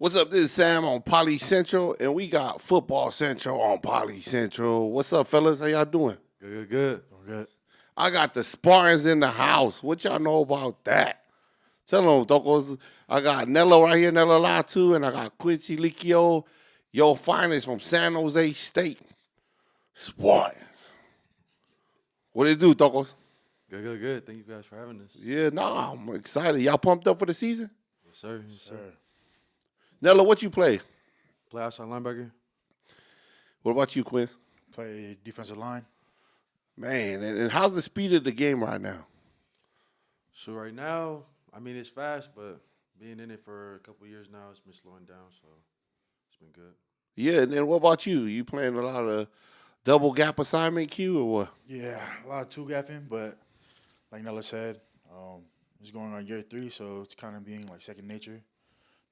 What's up? This is Sam on Poly Central, and we got Football Central on Poly Central. What's up, fellas? How y'all doing? Good. I'm good. I got the Spartans in the house. What y'all know about that? Tell them, Tocos. I got Nella right here, Nella Latu, and I got Quincy Likio, your finest from San Jose State. Spartans. What do you do, Tocos? Good. Thank you guys for having us. Yeah, I'm excited. Y'all pumped up for the season? Yes, sir. Yes, sir. Nella, what you play? Play outside linebacker. What about you, Quincy? Play defensive line. Man, and how's the speed of the game right now? So right now, I mean, it's fast, but being in it for a couple of years now, it's been slowing down, so it's been good. Yeah, and then what about you? You playing a lot of double gap assignment, Q, or what? Yeah, a lot of two-gapping, but like Nella said, it's going on year 3, so it's kind of being like second nature.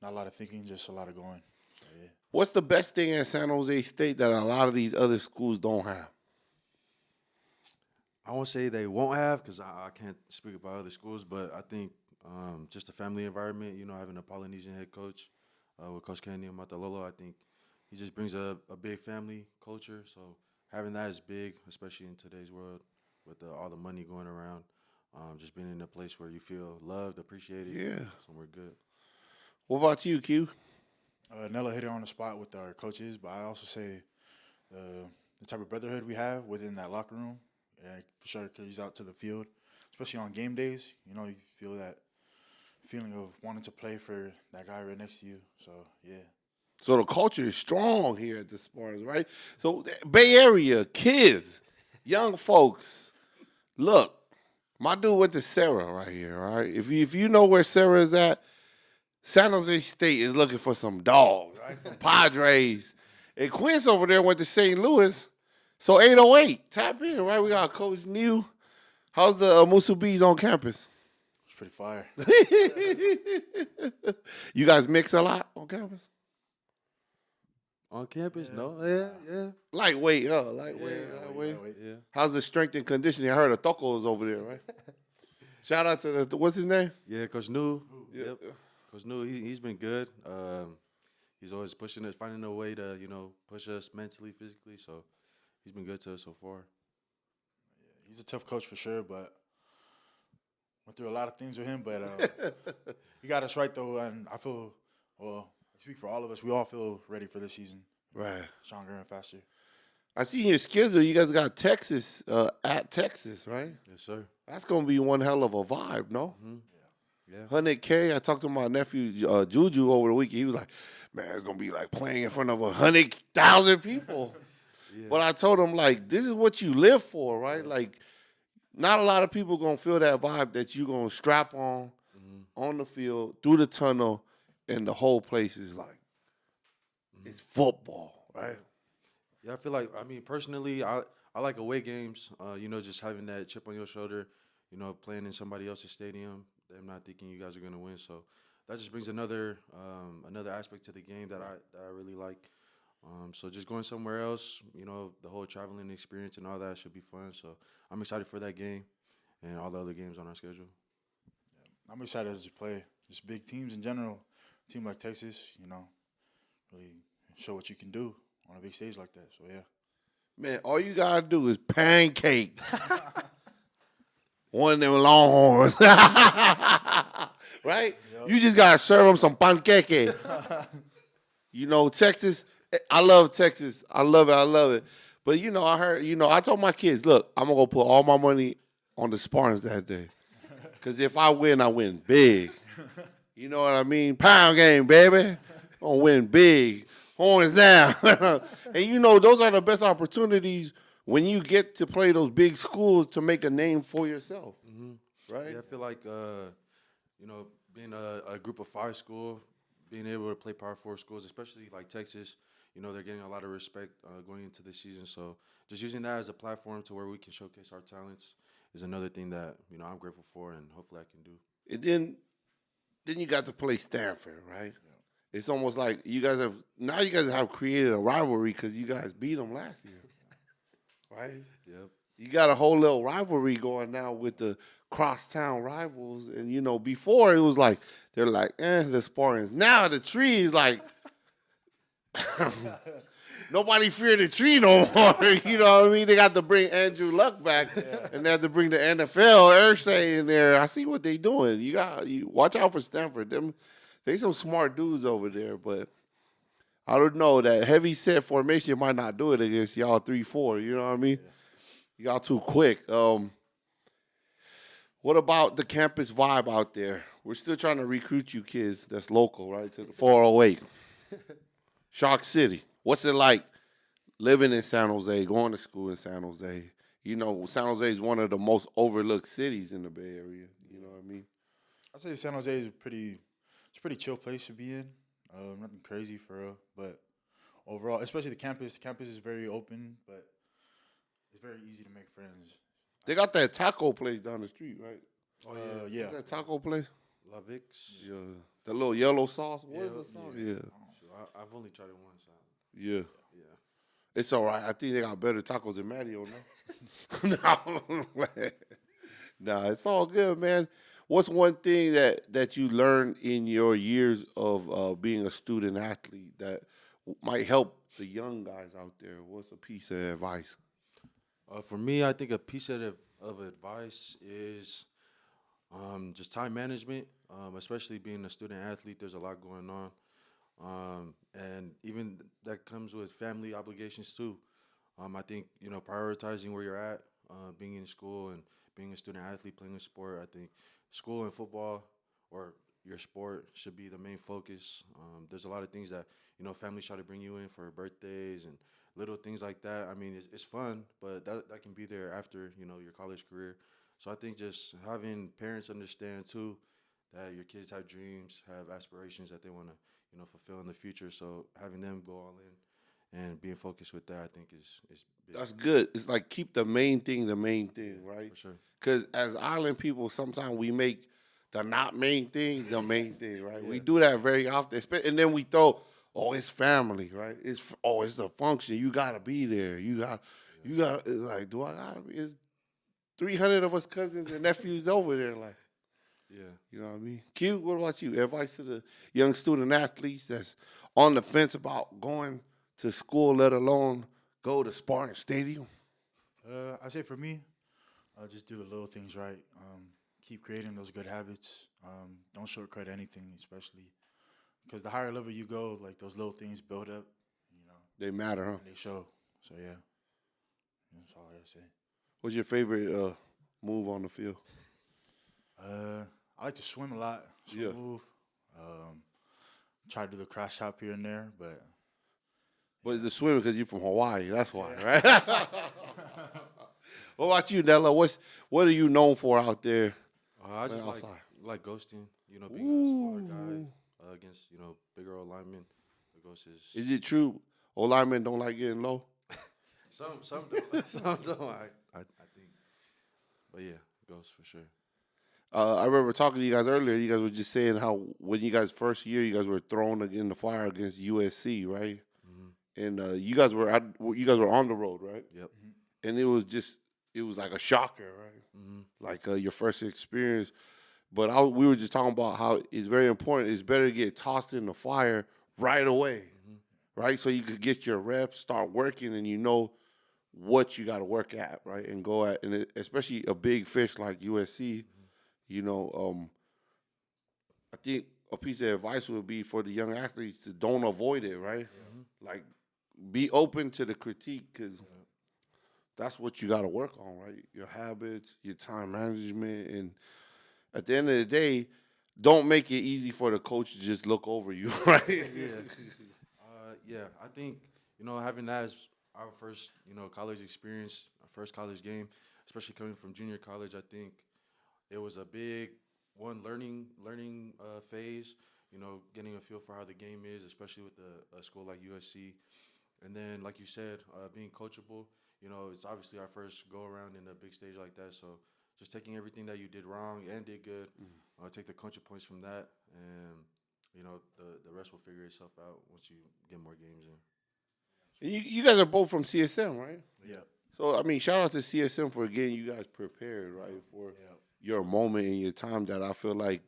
Not a lot of thinking, just a lot of going. So, yeah. What's the best thing at San Jose State that a lot of these other schools don't have? I won't say they won't have because I can't speak about other schools, but I think just the family environment, having a Polynesian head coach with Coach Kenny Matalolo, I think he just brings a big family culture. So having that is big, especially in today's world with all the money going around. Just being in a place where you feel loved, appreciated, somewhere good. What about you, Q? Nella hit it on the spot with our coaches, but I also say the type of brotherhood we have within that locker room, for sure carries out to the field, especially on game days. You feel that feeling of wanting to play for that guy right next to you. So, yeah. So the culture is strong here at the Spartans, right? So Bay Area, kids, young folks, look, my dude went to Sarah right here, all right? If you know where Sarah is at, San Jose State is looking for some dogs, right? Some Padres. And Quince over there went to St. Louis. So 808, tap in, right? We got Coach New. How's the Musu Bees on campus? It's pretty fire. You guys mix a lot on campus? On campus? Yeah. No? Yeah. Lightweight, huh? Lightweight. Yeah. How's the strength and conditioning? I heard a Toko is over there, right? Shout out to what's his name? Yeah, Coach New. Yeah. Yep. Coach New, he's been good. He's always pushing us, finding a way to, push us mentally, physically. So he's been good to us so far. Yeah, he's a tough coach for sure, but went through a lot of things with him. But he got us right, though, and I feel, well, I speak for all of us, we all feel ready for this season. Right. Stronger and faster. I see in your schedule you guys got Texas at Texas, right? Yes, sir. That's going to be one hell of a vibe, no? Mm-hmm. Yeah. 100K. I talked to my nephew Juju over the weekend. He was like, man, it's going to be like playing in front of 100,000 people. Yeah. But I told him, like, this is what you live for, right? Like, not a lot of people going to feel that vibe that you're going to strap on the field, through the tunnel, and the whole place is like, it's football, right? Yeah, I feel like, personally, I like away games, just having that chip on your shoulder, playing in somebody else's stadium. I'm not thinking you guys are going to win. So that just brings another aspect to the game that I really like. So just going somewhere else, the whole traveling experience and all that should be fun. So I'm excited for that game and all the other games on our schedule. Yeah, I'm excited to play just big teams in general. A team like Texas, really show what you can do on a big stage like that. So, yeah. Man, all you got to do is pancake one of them Longhorns. Right? Yep. You just got to serve them some pancake. Texas, I love Texas. I love it. But, I heard, I told my kids, look, I'm going to go put all my money on the Spartans that day. Because if I win big. You know what I mean? Pound game, baby. I'm going to win big. Horns down. And, those are the best opportunities when you get to play those big schools to make a name for yourself. Mm-hmm. Right? Yeah, I feel like, being a group of 5 school, being able to play Power 4 schools, especially like Texas, they're getting a lot of respect going into this season. So just using that as a platform to where we can showcase our talents is another thing that, I'm grateful for and hopefully I can do. And then you got to play Stanford, right? Yeah. It's almost like you guys have created a rivalry because you guys beat them last year, right? Yep. You got a whole little rivalry going now with the crosstown rivals. And, you know, before it was like, they're like, the Spartans. Now the tree is like, nobody feared the tree no more. You know what I mean? They got to bring Andrew Luck back, and they have to bring the NFL, Ursay in there. I see what they doing. You watch out for Stanford. They some smart dudes over there, but I don't know. That heavy set formation might not do it against y'all 3-4. You know what I mean? Y'all too quick. What about the campus vibe out there? We're still trying to recruit you kids that's local, right, to the 408. Shark City. What's it like living in San Jose, going to school in San Jose? You know, San Jose is one of the most overlooked cities in the Bay Area. You know what I mean? I'd say San Jose is it's a pretty chill place to be in. Nothing crazy for real, but overall, especially the campus is very open, but it's very easy to make friends. They got that taco place down the street, right? Oh, Yeah. What's that taco place? La Vix. Yeah. The little yellow sauce. What is Yeah, the sauce? yeah. Yeah. I've only tried it once. Yeah. Yeah. It's all right. I think they got better tacos than Mario now. No. Nah, it's all good, man. What's one thing that you learned in your years of being a student athlete that might help the young guys out there? What's a piece of advice? For me, I think a piece of advice is just time management, especially being a student athlete. There's a lot going on. And even that comes with family obligations too. I think, prioritizing where you're at, being in school and being a student athlete, playing a sport, I think school and football or your sport should be the main focus. There's a lot of things that, families try to bring you in for birthdays and little things like that. I mean, it's fun, but that can be there after, your college career. So I think just having parents understand too that your kids have dreams, have aspirations that they want to, fulfill in the future. So having them go all in and being focused with that, I think is big. That's good. It's like keep the main thing, right? For sure. Because as island people, sometimes we make the not main thing the main thing, right? We do that very often. And then we throw, it's family, right? It's the function. You got to be there. You got, it's like, do I got to be? It's 300 of us cousins and nephews over there, like. Yeah. You know what I mean? Q, what about you? Advice to the young student athletes that's on the fence about going to school, let alone go to Spartan Stadium? I say for me, just do the little things right. Keep creating those good habits. Don't shortcut anything, especially because the higher level you go, like those little things build up. They matter, huh? They show. So yeah, that's all I say. What's your favorite move on the field? I like to swim a lot. Move. Try to do the cross hop here and there, but it's the swimming because you're from Hawaii. That's why, right? What about you, Nella? What are you known for out there? I just like ghosting. Being a smaller guy against bigger old linemen. The ghost is. Is it true? Old linemen don't like getting low. Some don't. Some don't. I think, but yeah, ghost for sure. I remember talking to you guys earlier. You guys were just saying how when you guys first year, you guys were thrown in the fire against USC, right? Mm-hmm. And you guys were on the road, right? Yep. Mm-hmm. And it was like a shocker, right? Mm-hmm. Like your first experience. But we were just talking about how it's very important. It's better to get tossed in the fire right away, right? So you could get your reps, start working, and you know what you got to work at, right? And go at, and especially a big fish like USC. I think a piece of advice would be for the young athletes to don't avoid it, right? Mm-hmm. Like, be open to the critique because that's what you got to work on, right? Your habits, your time management, and at the end of the day, don't make it easy for the coach to just look over you, right? Yeah. I think having that as our first college experience, our first college game, especially coming from junior college, I think. It was a big learning phase, getting a feel for how the game is, especially with a school like USC. And then, like you said, being coachable, it's obviously our first go-around in a big stage like that. So just taking everything that you did wrong and did good, take the coaching points from that, and, the rest will figure itself out once you get more games in. You guys are both from CSM, right? Yeah. So, I mean, shout out to CSM for getting you guys prepared, right? your moment in your time that I feel like,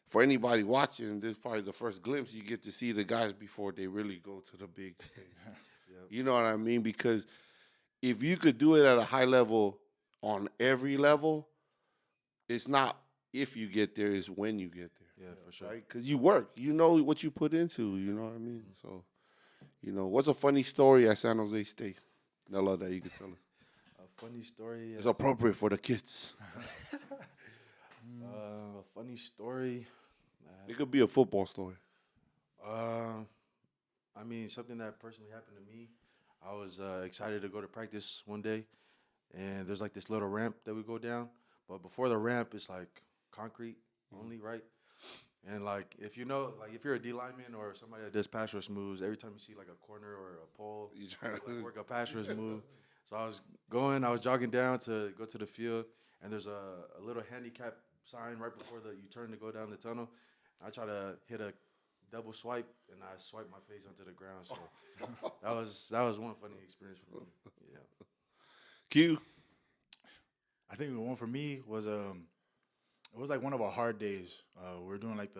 for anybody watching, this is probably the first glimpse you get to see the guys before they really go to the big stage. Yep. You know what I mean? Because if you could do it at a high level on every level, it's not if you get there, it's when you get there. Yeah, for sure. Right? Because you work. You know what you put into. You know what I mean? So, what's a funny story at San Jose State, Nella, that you could tell us? A funny story. It's appropriate for the kids. A funny story. It could be a football story. I mean, something that personally happened to me. I was excited to go to practice one day, and there's like this little ramp that we go down. But before the ramp, it's like concrete only, right? And like if if you're a D lineman or somebody that does pass rush moves, every time you see like a corner or a pole, You trying to like work a pass rush move. So I was jogging down to go to the field, and there's a little handicap sign right before you turn to go down the tunnel. I try to hit a double swipe, and I swipe my face onto the ground. So that was one funny experience for me. Yeah. Q. I think the one for me was it was like one of our hard days. We're doing like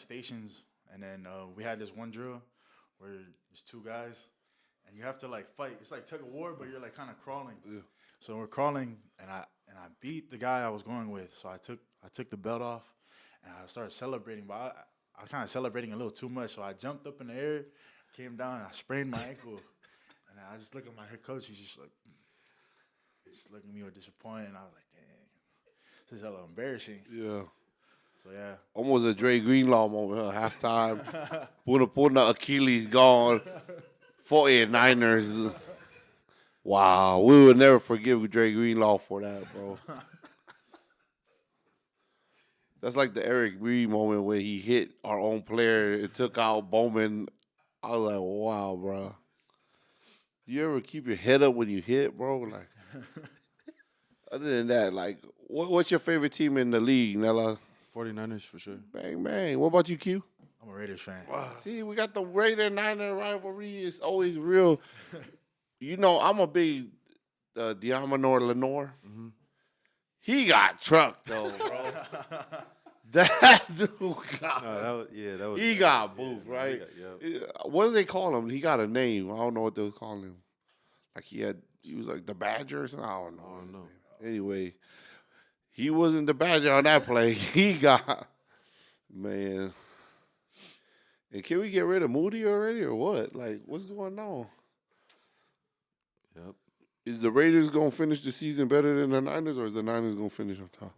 stations, and then we had this one drill where there's two guys, and you have to like fight. It's like tug of war, but you're like kind of crawling. Yeah. So we're crawling, and I beat the guy I was going with. So I took the belt off, and I started celebrating, but I was kind of celebrating a little too much. So I jumped up in the air, came down, and I sprained my ankle. And I just look at my head coach. He's just looking at me with disappointment. And I was like, dang, this is hella embarrassing. Yeah. So yeah. Almost a Dre Greenlaw moment, huh? Halftime. Putting the Achilles gone. 49ers. Wow. We would never forgive Dre Greenlaw for that, bro. That's like the Eric Reed moment when he hit our own player. It took out Bowman. I was like, wow, bro. Do you ever keep your head up when you hit, bro? Like, other than that, like, what's your favorite team in the league, Nella? 49ers for sure. Bang, bang. What about you, Q? I'm a Raiders fan. Wow. See, we got the Raider-Niner rivalry. It's always real. I'm a big Diamonor Lenore. Mm-hmm. He got trucked, though, bro. That dude got that was he bad. got booed, Yeah, right? Yep. What do they call him? He got a name. I don't know what they was calling him. Like he was like the Badger or something. I don't know. Anyway, he wasn't the Badger on that play. He got, man. And can we get rid of Moody already or what? Like, what's going on? Yep. Is the Raiders going to finish the season better than the Niners, or is the Niners going to finish on top?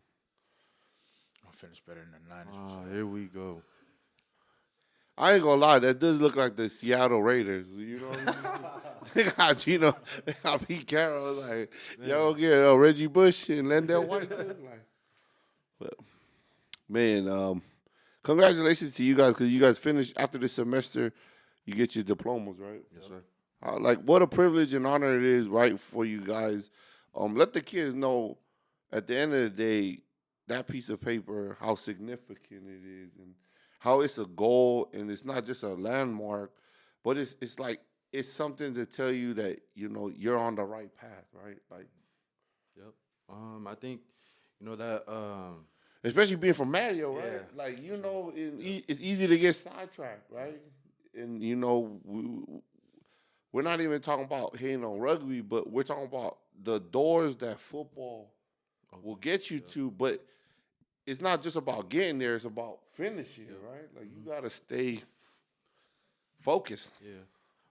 I'll finish better than the Niners. For sure. Here we go. I ain't going to lie. That does look like the Seattle Raiders. You know what I mean? they got Pete Carroll. Like, y'all get Reggie Bush and Lendell White. But, man, congratulations to you guys, because you guys finished after the semester. You get your diplomas, right? Yes, sir. What a privilege and honor it is, right, for you guys. Let the kids know at the end of the day, that piece of paper, how significant it is and how it's a goal, and it's not just a landmark, but it's like it's something to tell you that, you're on the right path, right? Like, Yep. I think, that especially being from Mateo, right? Yeah. Like, it's easy to get sidetracked, right? And, we're not even talking about hating on rugby, but we're talking about the doors that football will get you to. But it's not just about getting there; it's about finishing, right? Like, you gotta stay focused. Yeah,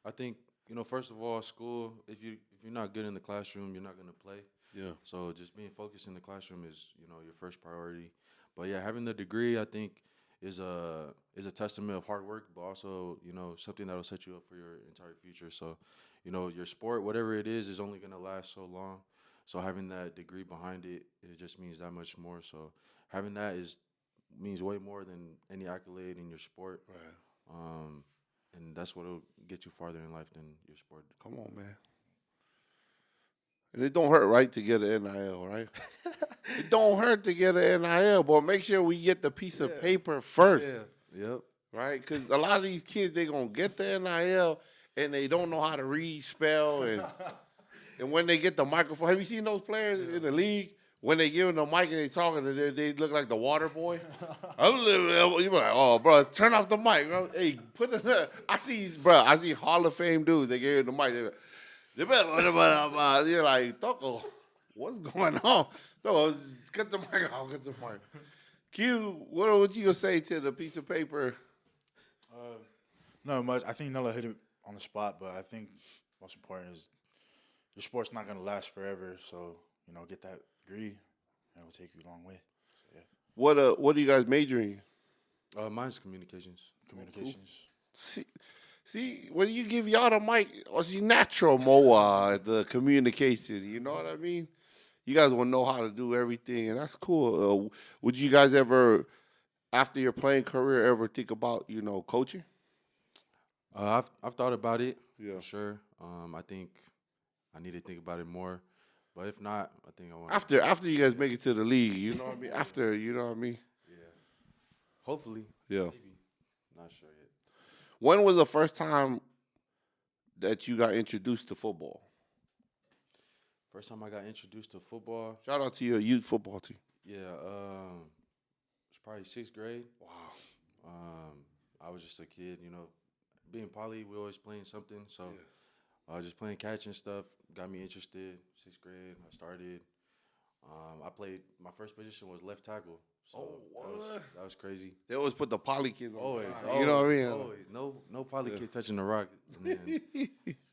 I think first of all, school. If you're not good in the classroom, you're not gonna play. Yeah. So just being focused in the classroom is your first priority. But yeah, having the degree, I think, is a testament of hard work, but also something that'll set you up for your entire future. So, your sport, whatever it is only gonna last so long. So having that degree behind it, it just means that much more. So having that means way more than any accolade in your sport. Right. And that's what'll get you farther in life than your sport. Come on, man. And it don't hurt, right, to get an NIL, right? It don't hurt to get an NIL, but make sure we get the piece of paper first. Yeah. Yep. Right? Because a lot of these kids, they going to get the NIL, and they don't know how to read, spell, and when they get the microphone. Have you seen those players in the league when they give them the mic and they talking, and they look like the water boy. You be like, oh, bro, turn off the mic, bro. Hey, put it. I see Hall of Fame dudes. They give them the mic. They better. You're like, Toko, what's going on? So get the mic off. Get the mic. Q, what would you say to the piece of paper? Not much. I think Nella hit it on the spot, but I think most important is your sport's not gonna last forever. So get that degree, and it will take you a long way. So, yeah. What are you guys majoring in? Mine's communications. Communications. See, when you give y'all the mic, it's natural more the communication. You know what I mean? You guys will know how to do everything, and that's cool. Would you guys ever, after your playing career, ever think about coaching? I've thought about it, Yeah. for sure. I think I need to think about it more. But if not, I think I want After you guys make it to the league, you know what I mean? After, you know what I mean? Yeah. Hopefully. Yeah. Maybe. Not sure yet. When was the first time that you got introduced to football? First time I got introduced to football, Shout out to your youth football team. yeah, it's probably 6th grade. Wow. I was just a kid, Being poly, we always playing something. So just playing catch and stuff got me interested. 6th grade, I started. I played, my first position was left tackle. So that was crazy. They always put the poly kids on. Always, You know what I mean? Always. No poly kid touching the rock. And then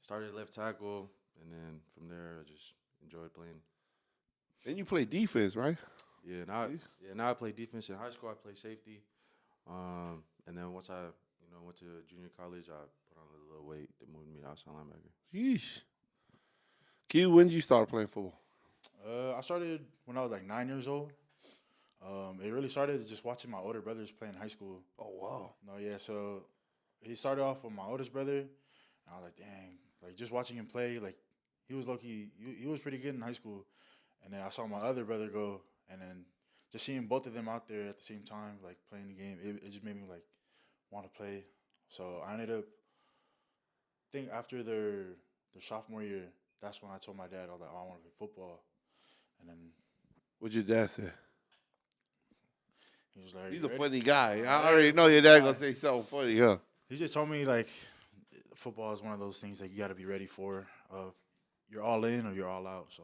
started left tackle, and then from there I just enjoyed playing. And you play defense, right? Yeah, now I play defense. In high school I played safety. And then once I went to junior college, I put on a little weight that moved me to outside linebacker. Yeesh. Q, when did you start playing football? I started when I was like 9 years old. It really started just watching my older brothers play in high school. Oh, wow. No, yeah. So he started off with my oldest brother, and I was like, dang, like just watching him play, like he was low-key, he was pretty good in high school. And then I saw my other brother go, and then just seeing both of them out there at the same time, like playing the game, it just made me like want to play. So I ended up, I think after their sophomore year, that's when I told my dad, I was like, oh, I want to play football. And then What'd your dad say? he was like, He's "You a ready?" funny guy. I already know your dad gonna say something funny, huh? He just told me like football is one of those things that you got to be ready for. You're all in or you're all out. So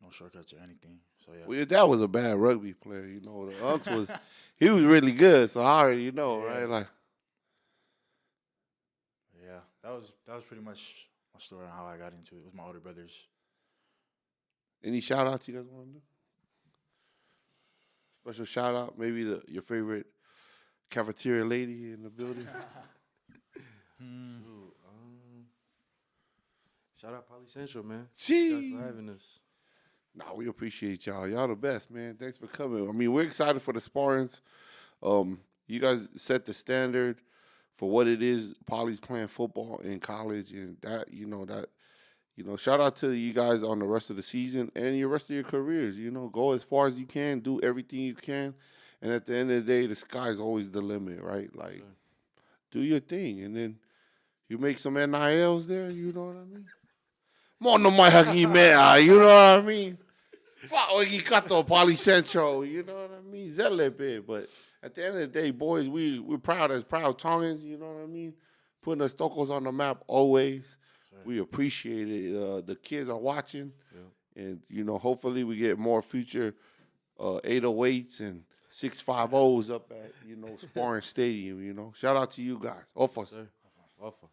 no shortcuts or anything. So yeah. Well, your dad was a bad rugby player. The Unks he was really good. So I already know, right? Like, Yeah, that was pretty much my story on how I got into it. It was my older brothers. any shout outs you guys want to do? Special shout out, maybe your favorite cafeteria lady in the building. Shoot, shout out Poly Central, man. Gee. Thank you guys for having us. Nah, we appreciate y'all. Y'all the best, man. Thanks for coming. I mean, we're excited for the Spartans. You guys set the standard for what it is. Poly's playing football in college, and shout out to you guys on the rest of the season and your rest of your careers. Go as far as you can, do everything you can, and at the end of the day, the sky's always the limit, right? Like, Sure. do your thing, and then you make some NILs there. You know what I mean? Mono mai haki mea, you know what I mean? Wha'oiki kato Poly Central, you know what I mean? Zelepe, but at the end of the day, boys, we're proud as proud Tongans, you know what I mean? Putting us Stokos on the map always. Sure. We appreciate it. The kids are watching, Yeah. and hopefully we get more future 808s and 650s up at Spartan Stadium. Shout out to you guys. Offers. Sir, off us.